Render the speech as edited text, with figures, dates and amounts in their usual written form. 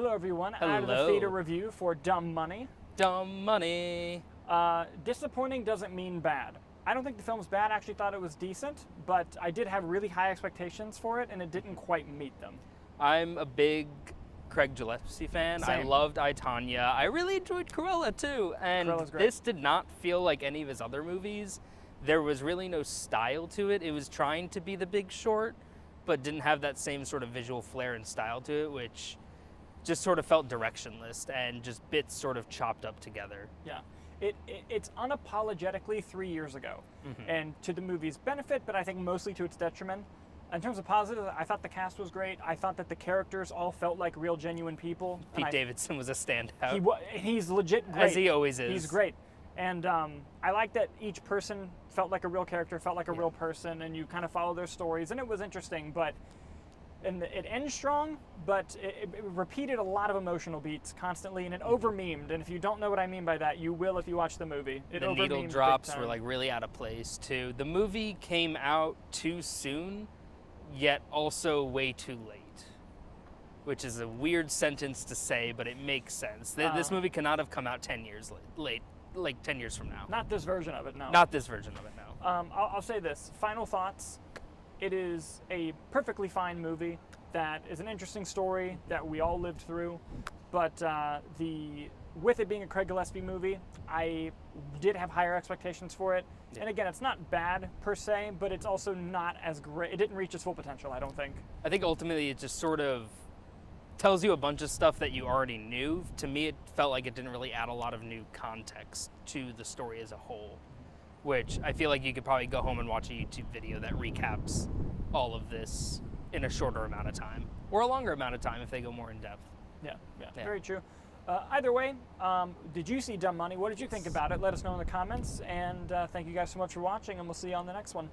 Hello, everyone. Hello. Out of the theater review for Dumb Money. Dumb Money. Disappointing doesn't mean bad. I don't think the film's bad. I actually thought it was decent, but I did have really high expectations for it, and it didn't quite meet them. I'm a big Craig Gillespie fan. Same. I loved I, Tonya. I really enjoyed Cruella, too. And Cruella's great. this did not feel like any of his other movies. There was really no style to it. It was trying to be The Big Short, but didn't have that same sort of visual flair and style to it, which just sort of felt directionless and just bits sort of chopped up together. Yeah. It's unapologetically 3 years ago, and to the movie's benefit, but I think mostly to its detriment. In terms of positives, I thought the cast was great. I thought that the characters all felt like real, genuine people. Pete Davidson was a standout. He's legit great. As he always is. He's great. And I like that each person felt like a real character, felt like a real person, and you kind of follow their stories, and it was interesting, and it ends strong, but it repeated a lot of emotional beats constantly, and it over-memed. And if you don't know what I mean by that, you will if you watch the movie. The needle drops were like really out of place too. The movie came out too soon, yet also way too late, which is a weird sentence to say, but it makes sense. This movie cannot have come out 10 years late, like 10 years from now. Not this version of it, no. Not this version of it, no. I'll say this. Final thoughts. It is a perfectly fine movie that is an interesting story that we all lived through, but with it being a Craig Gillespie movie, I did have higher expectations for it. Yeah. And again, it's not bad per se, but it's also not as great. It didn't reach its full potential, I don't think. I think ultimately it just sort of tells you a bunch of stuff that you already knew. To me, it felt like it didn't really add a lot of new context to the story as a whole, which I feel like you could probably go home and watch a YouTube video that recaps all of this in a shorter amount of time, or a longer amount of time if they go more in depth. Yeah, very true. Either way, did you see Dumb Money? What did you think about it? Let us know in the comments, and thank you guys so much for watching, and we'll see you on the next one.